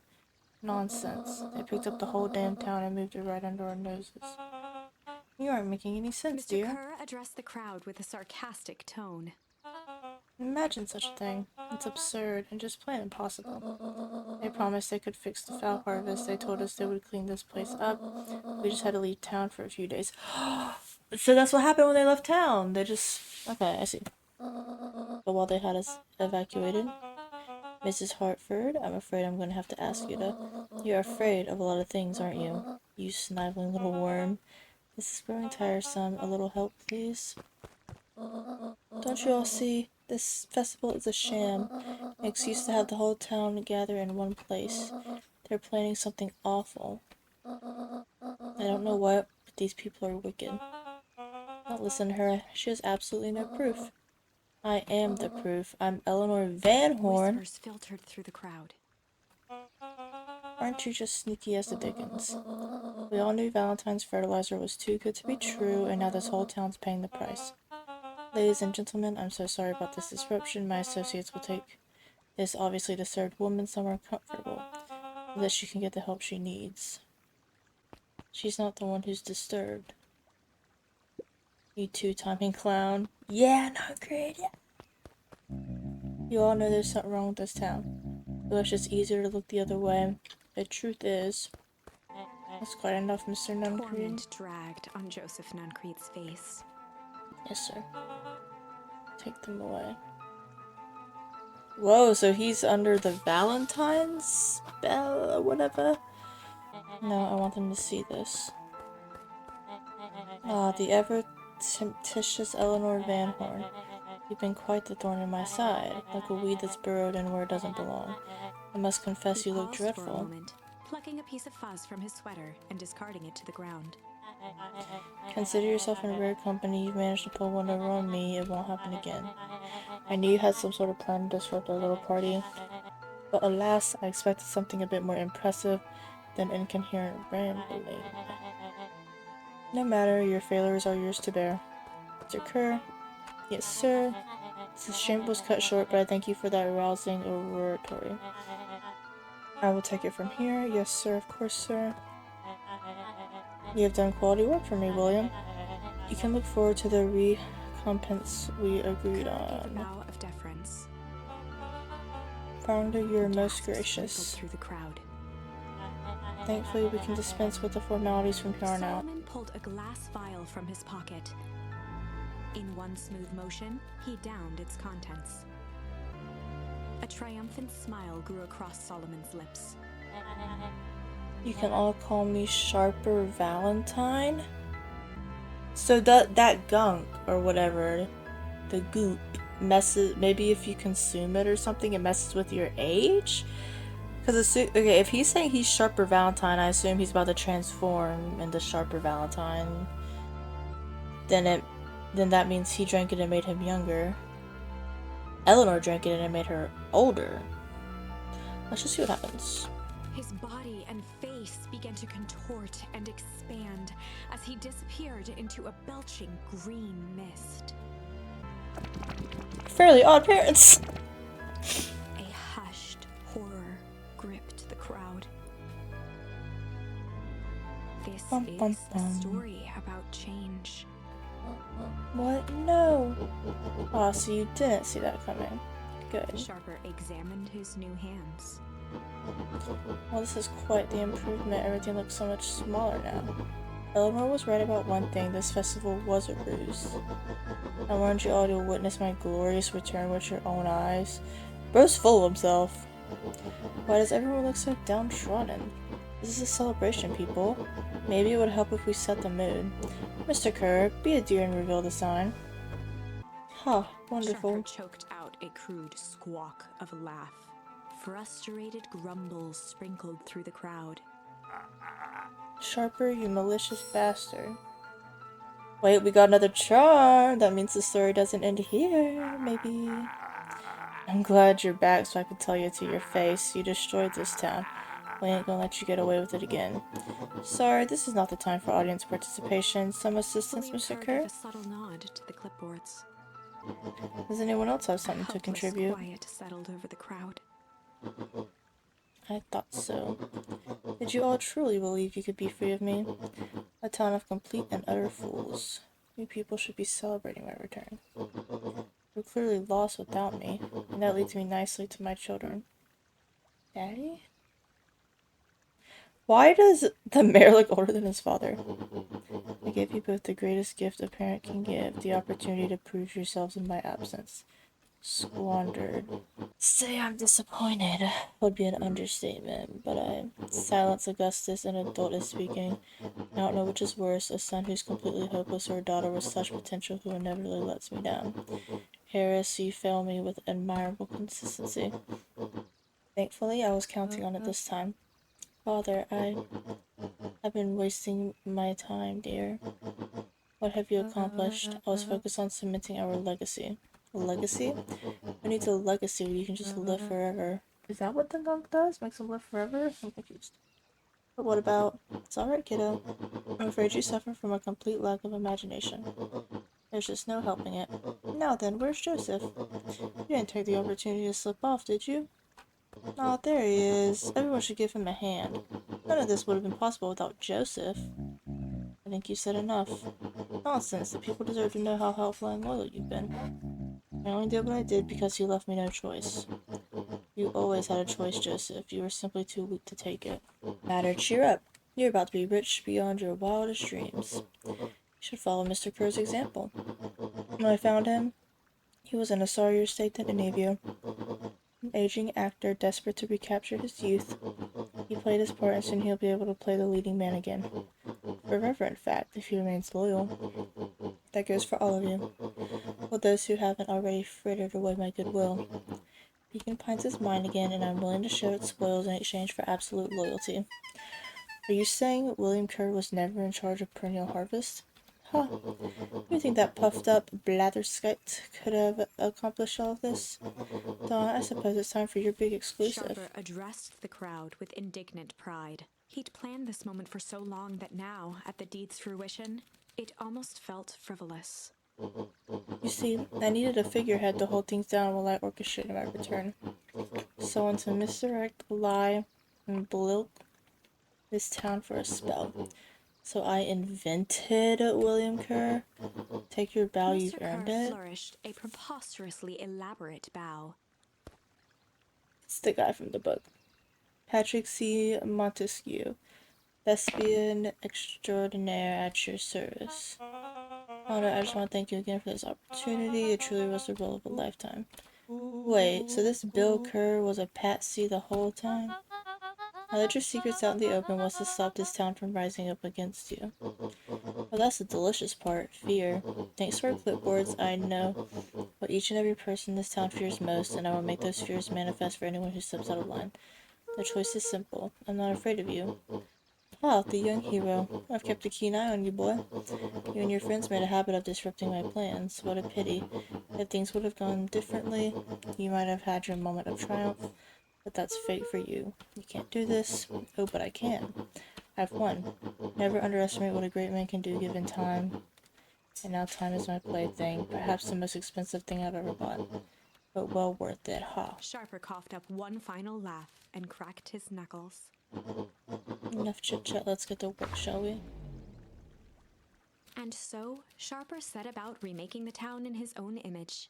Nonsense. They picked up the whole damn town and moved it right under our noses. You aren't making any sense, Mr. dear. Kerr addressed the crowd with a sarcastic tone. Imagine such a thing. It's absurd and just plain impossible. They promised they could fix the foul harvest. They told us they would clean this place up. We just had to leave town for a few days. So that's what happened when they left town. They just... Okay, I see. But while they had us evacuated, Mrs. Hartford, I'm afraid I'm going to have to ask you to... You're afraid of a lot of things, aren't you? You sniveling little worm. This is growing tiresome. A little help, please? Don't you all see? This festival is a sham. An excuse to have the whole town gather in one place. They're planning something awful. I don't know what, but these people are wicked. Don't listen to her. She has absolutely no proof. I am the proof. I'm Eleanor Van Horn. Whispers filtered through the crowd. Aren't you just sneaky as the dickens? We all knew Valentine's fertilizer was too good to be true, and now this whole town's paying the price. Ladies and gentlemen, I'm so sorry about this disruption. My associates will take this obviously disturbed woman somewhere comfortable so that she can get the help she needs. She's not the one who's disturbed. You two-timing clown. Yeah, not great. Yeah. You all know there's something wrong with this town. It was just easier to look the other way. The truth is... That's quite enough, Mr. Nuncreed. Torment dragged on Joseph Nuncreed's face. Yes, sir. Take them away. Whoa, so he's under the Valentine's spell or whatever? No, I want them to see this. Ah, the ever-temptitious Eleanor Van Horn. You've been quite the thorn in my side, like a weed that's burrowed in where it doesn't belong. I must confess He you look paused for a dreadful. moment, plucking a piece of fuzz from his sweater and discarding it to the ground. Consider yourself in rare company. You've managed to pull one over on me. It won't happen again. I knew you had some sort of plan to disrupt our little party, but alas, I expected something a bit more impressive than incoherent rambling. No matter, your failures are yours to bear. Mr. Kerr? Yes, sir. This shame was cut short, but I thank you for that rousing oratory. I will take it from here. Yes, sir. Of course, sir. You have done quality work for me, William. You can look forward to the recompense we agreed on. A bow of deference. Founder, you're most Gasps rippled gracious. through the crowd. Thankfully, we can dispense with the formalities from here on out. Solomon pulled a glass vial from his pocket. In one smooth motion, he downed its contents. A triumphant smile grew across Solomon's lips. You can all call me Sharper Valentine. So that gunk or whatever, the goop messes. Maybe if you consume it or something, it messes with your age. Because okay, if he's saying he's Sharper Valentine, I assume he's about to transform into Sharper Valentine. Then that means he drank it and made him younger. Eleanor drank it and it made her older. Let's just see what happens. His body and face began to contort and expand as he disappeared into a belching green mist. Fairly odd parents. A hushed horror gripped the crowd. This is a story about change. What? No. Oh, so you didn't see that coming. Good. Sharper examined his new hands. Well, this is quite the improvement. Everything looks so much smaller now. Eleanor was right about one thing. This festival was a ruse. I wanted you all to witness my glorious return with your own eyes. Bro's full of himself. Why does everyone look so downtrodden? This is a celebration, people. Maybe it would help if we set the mood. Mr. Kerr, be a dear and reveal the sign. Huh, wonderful. Sharper choked out a crude squawk of a laugh. Frustrated grumbles sprinkled through the crowd. Sharper, you malicious bastard. Wait, we got another charm. That means the story doesn't end here. Maybe. I'm glad you're back so I can tell you to your face. You destroyed this town. We ain't gonna let you get away with it again. Sorry, this is not the time for audience participation. Some assistance, Mr. Kerr? Gave a subtle nod to the clipboards. Does anyone else have something to contribute? Quiet settled over the crowd. I thought so. Did you all truly believe you could be free of me? A town of complete and utter fools. You people should be celebrating my return. You're clearly lost without me, and that leads me nicely to my children. Daddy? Why does the mayor look older than his father? I gave you both the greatest gift a parent can give, the opportunity to prove yourselves in my absence. Squandered. Say I'm disappointed would be an understatement, but I silence Augustus, an adult is speaking. I don't know which is worse, a son who's completely hopeless or a daughter with such potential who inevitably lets me down. Harris, you fail me with admirable consistency. Thankfully, I was counting on it this time. Father, I've been wasting my time, dear. What have you accomplished? I was focused on cementing our legacy. A legacy? Who needs a legacy where you can just live forever? Is that what the gunk does? Makes him live forever? I'm confused. But what about... It's alright, kiddo. I'm afraid you suffer from a complete lack of imagination. There's just no helping it. Now then, where's Joseph? You didn't take the opportunity to slip off, did you? Oh, there he is. Everyone should give him a hand. None of this would have been possible without Joseph. I think you said enough. Nonsense. The people deserve to know how helpful and loyal you've been. I only did what I did because you left me no choice. You always had a choice, Joseph. You were simply too weak to take it. Matter, cheer up. You're about to be rich beyond your wildest dreams. You should follow Mr. Kerr's example. When I found him, he was in a sorrier state than any of you. An aging actor desperate to recapture his youth. He played his part and soon he'll be able to play the leading man again. Forever, in fact, if he remains loyal. That goes for all of you. Well, those who haven't already frittered away my goodwill. PINES is mine again, and I'm willing to share its spoils in exchange for absolute loyalty. Are you saying William Kerr was never in charge of Perennial Harvest? Huh. You think that puffed up blatherskite could have accomplished all of this? Dawn, I suppose it's time for your big exclusive. Sharper addressed the crowd with indignant pride. He'd planned this moment for so long that now, at the deed's fruition, it almost felt frivolous. You see, I needed a figurehead to hold things down while I orchestrated my return. Someone to misdirect, lie, and bilk this town for a spell. So I invented William Kerr. Take your bow, you've earned it. Flourished a preposterously elaborate bow. It's the guy from the book. Patrick C. Montesquieu, thespian extraordinaire at your service. Father, I just want to thank you again for this opportunity. It truly was the role of a lifetime. Wait, so this Bill Kerr was a patsy the whole time? Now that your secret's out in the open was to stop this town from rising up against you. Well, that's the delicious part, fear. Thanks to our clipboards, I know what each and every person in this town fears most, and I will make those fears manifest for anyone who steps out of line. The choice is simple. I'm not afraid of you. Ah, the young hero. I've kept a keen eye on you, boy. You and your friends made a habit of disrupting my plans. What a pity. If things would have gone differently, you might have had your moment of triumph. But that's fate for you. You can't do this. Oh, but I can. I've won. Never underestimate what a great man can do given time. And now time is my plaything. Perhaps the most expensive thing I've ever bought. But well worth it, ha. Sharper coughed up one final laugh and cracked his knuckles. Enough chit-chat, let's get to work, shall we? And so, Sharper set about remaking the town in his own image.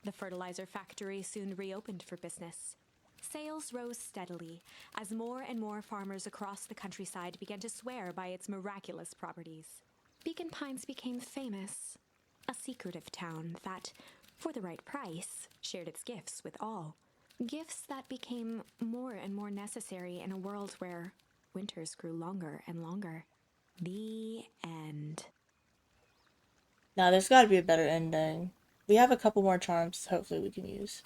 The fertilizer factory soon reopened for business. Sales rose steadily as more and more farmers across the countryside began to swear by its miraculous properties. Beacon Pines became famous, a secretive town that, for the right price, shared its gifts with all. Gifts that became more and more necessary in a world where winters grew longer and longer. The end. Now, there's gotta be a better ending. We have a couple more charms, hopefully we can use.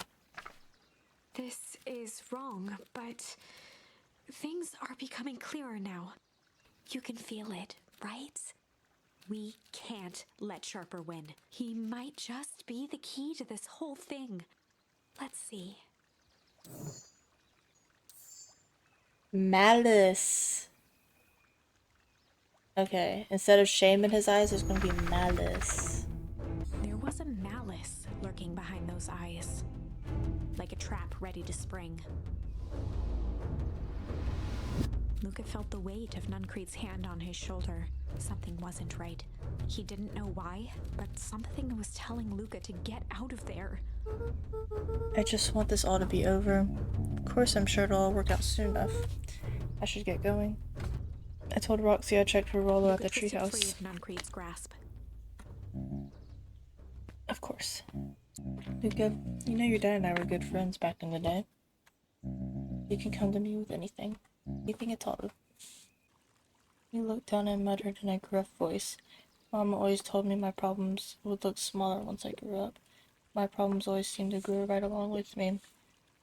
This is wrong, but things are becoming clearer now. You can feel it, right? We can't let Sharper win. He might just be the key to this whole thing. Let's see. Malice. Okay, instead of shame in his eyes, there's gonna be malice. There was a malice lurking behind those eyes, like a trap ready to spring. Luka felt the weight of Nuncrete's hand on his shoulder. Something wasn't right. He didn't know why, but something was telling Luka to get out of there. I just want this all to be over. Of course, I'm sure it'll all work out soon enough. I should get going. I told Roxy I checked for Rolo at the Luka twisted free treehouse. of Nuncrete's grasp. Of course. Luka, you know your dad and I were good friends back in the day. You can come to me with anything. Anything at all. He looked down and muttered in a gruff voice. Mama always told me my problems would look smaller once I grew up. My problems always seemed to grow right along with me.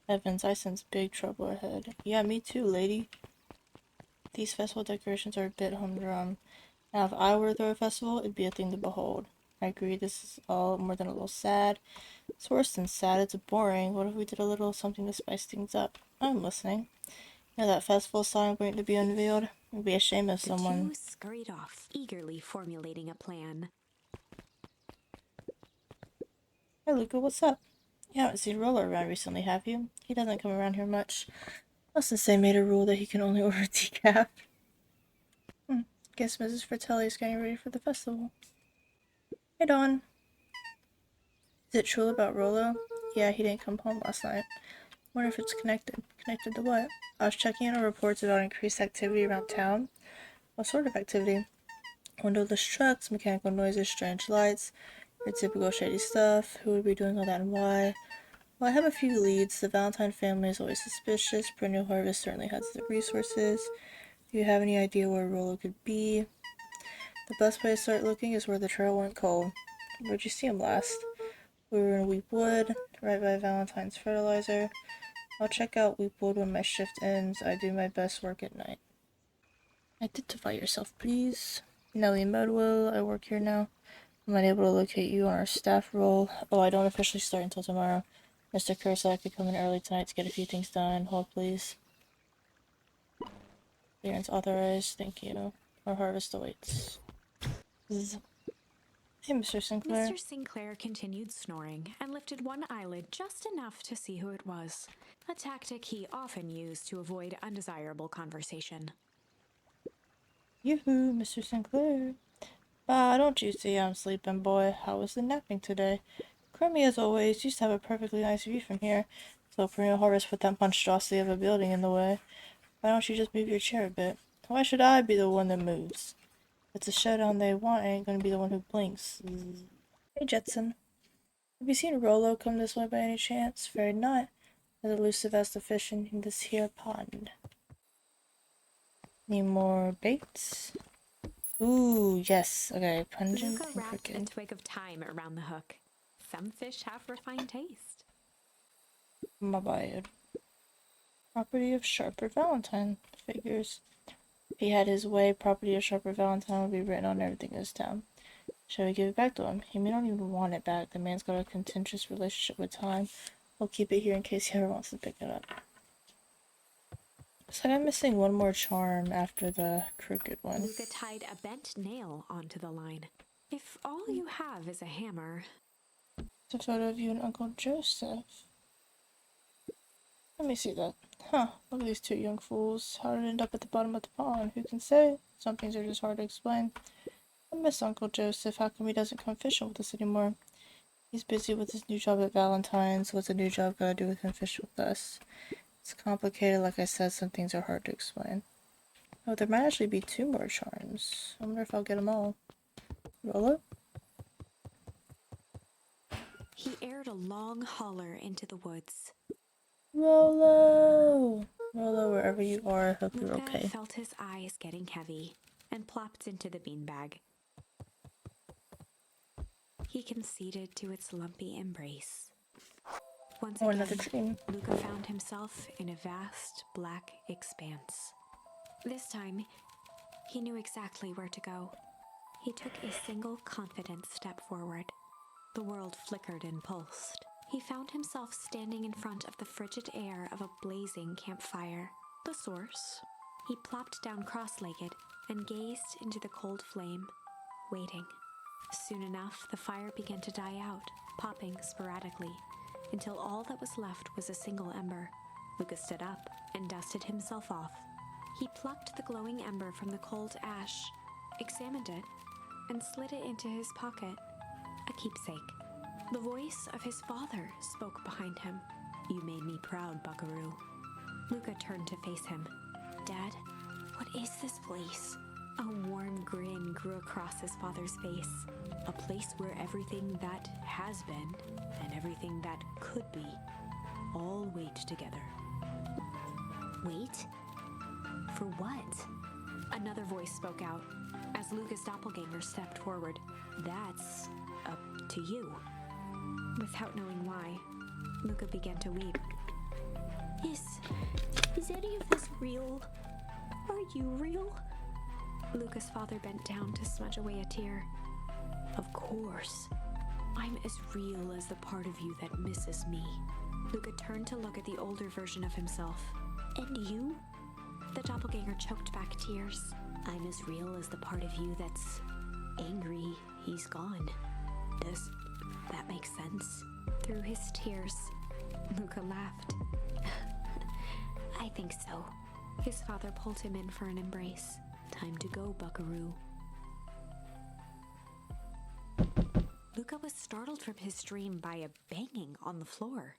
Heavens, I sense big trouble ahead. Yeah, me too, lady. These festival decorations are a bit humdrum. Now, if I were to throw a festival, it'd be a thing to behold. I agree, this is all more than a little sad. It's worse than sad, it's boring. What if we did a little something to spice things up? I'm listening. You know that festival sign waiting to be unveiled? It'd be a shame if The someone... two scurried off, eagerly formulating a plan. Hey, Luka, what's up? You haven't seen Rolo around recently, have you? He doesn't come around here much. Not since they made a rule that he can only order decaf. Guess Mrs. Fratelli's getting ready for the festival. Hey, Dawn. Is it true about Rolo? Yeah, he didn't come home last night. Wonder if it's connected. Connected to what? I was checking in on reports about increased activity around town. What sort of activity? Windowless trucks, mechanical noises, strange lights, your typical shady stuff. Who would be doing all that and why? Well, I have a few leads. The Valentine family is always suspicious. Perennial Harvest certainly has the resources. Do you have any idea where Rolo could be? The best way to start looking is where the trail went cold. Where'd you see him last? We were in Weep Wood, right by Valentine's fertilizer. I'll check out Weep Wood when my shift ends. I do my best work at night. Identify yourself, please. Nellie Medwell, I work here now. I'm unable to locate you on our staff roll. Oh, I don't officially start until tomorrow. Mr. Kursak could come in early tonight to get a few things done. Hold, please. Clearance authorized. Thank you. Our harvest awaits. Zzz. Hey, Mr. Sinclair. Mr. Sinclair continued snoring and lifted one eyelid just enough to see who it was, a tactic he often used to avoid undesirable conversation. Yoo-hoo, Mr. Sinclair. Don't you see I'm sleeping, boy? How was the napping today? Crummy as always. Used to have a perfectly nice view from here. So Perennial Harvest put that monstrosity of a building in the way. Why don't you just move your chair a bit? Why should I be the one that moves? If it's a showdown they want, I ain't gonna be the one who blinks. Zzz. Hey, Jetson. Have you seen Rolo come this way by any chance? Afraid not. As elusive as the fish in this here pond. Need more baits? Ooh, yes. Okay, pungent Luka and wrapped a crooked. twig of thyme around the hook. Some fish have refined taste. My bad. Property of Sharper Valentine. Figures. If he had his way, property of Sharper Valentine would be written on everything in this town. Shall we give it back to him? He may not even want it back. The man's got a contentious relationship with time. We'll keep it here in case he ever wants to pick it up. Looks like I'm missing one more charm after the crooked one. Luka tied a bent nail onto the line. If all you have is a hammer... It's a photo of you and Uncle Joseph. Let me see that. Huh, look at these two young fools. How did it end up at the bottom of the pond? Who can say? Some things are just hard to explain. I miss Uncle Joseph. How come he doesn't come fishing with us anymore? He's busy with his new job at Valentine's. What's a new job got to do with him fishing with us? It's complicated. Like I said, some things are hard to explain. Oh, there might actually be two more charms. I wonder if I'll get them all. Rolo? He aired a long holler into the woods. Rolo! Rolo, wherever you are, I hope you're Luka okay. felt his eyes getting heavy and plopped into the beanbag. He conceded to its lumpy embrace. Once Or again, another dream. Luka found himself in a vast black expanse. This time, he knew exactly where to go. He took a single confident step forward. The world flickered and pulsed. He found himself standing in front of the frigid air of a blazing campfire. The source. He plopped down cross-legged and gazed into the cold flame, waiting. Soon enough, the fire began to die out, popping sporadically, until all that was left was a single ember. Luka stood up and dusted himself off. He plucked the glowing ember from the cold ash, examined it, and slid it into his pocket, a keepsake. The voice of his father spoke behind him. "You made me proud, Buckaroo." Luka turned to face him. "Dad, what is this place?" A warm grin grew across his father's face. "A place where everything that has been and everything that could be all wait together." "Wait? For what?" Another voice spoke out as Luka's doppelganger stepped forward. "That's up to you." Without knowing why, Luka began to weep. Is any of this real? Are you real?" Luka's father bent down to smudge away a tear. "Of course. I'm as real as the part of you that misses me." Luka turned to look at the older version of himself. "And you?" The doppelganger choked back tears. "I'm as real as the part of you that's angry he's gone." Does that make sense? Through his tears, Luka laughed. "I think so." His father pulled him in for an embrace. "Time to go, Buckaroo." Luka was startled from his dream by a banging on the floor.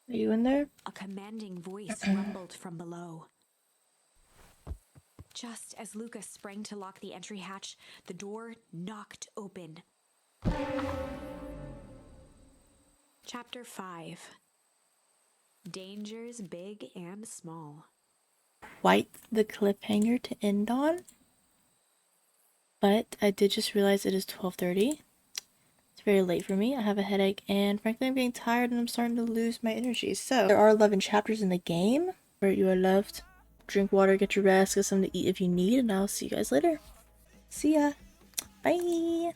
Are you in there? A commanding voice rumbled from below. Just as Luka sprang to lock the entry hatch, the door knocked open. Chapter 5. Dangers big and small. Quite the cliffhanger to end on. But I did just realize it is 12:30. It's very late for me. I have a headache, and frankly, I'm getting tired and I'm starting to lose my energy. So, there are 11 chapters in the game where you are loved. Drink water, get your rest, get something to eat if you need, and I'll see you guys later. See ya. Bye.